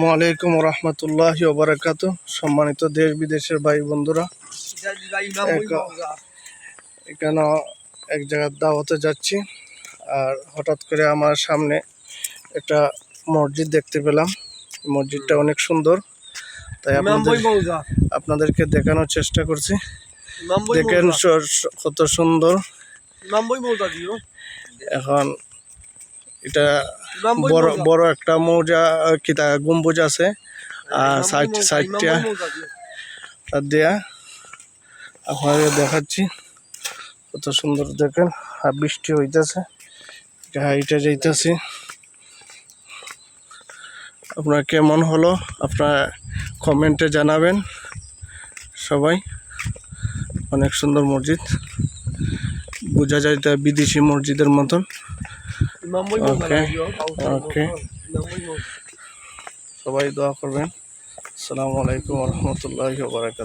ওয়ালাইকুম রহমতুল্লাহি ওয়া বারাকাতুহু। সম্মানিত দেশ বিদেশের ভাই বন্ধুরা, এখানে এক জায়গার দাওয়াতে যাচ্ছি, আর হঠাৎ করে আমার সামনে একটা মসজিদ দেখতে পেলাম। মসজিদটা অনেক সুন্দর, তাই আপনাদেরকে দেখানোর চেষ্টা করছি। দেখেন কত সুন্দর। এখন এটা বড় বড় একটা মৌজা কিতা গম্বুজ আছে, আর সাইডটা দেয়া আপনাদের দেখাচ্ছি। কত সুন্দর দেখেন, আর বৃষ্টি হইতেছে, হাইটে যাইতেছি। আপনার কেমন হলো আপনার কমেন্টে জানাবেন সবাই। অনেক সুন্দর মসজিদ, বোঝা যায় তা বিদেশি মসজিদের মতন। ওকে ওকে, সবাই দোয়া করবেন। আসসালামু আলাইকুম ওয়া রাহমাতুল্লাহি ওয়া বারাকাতুহু।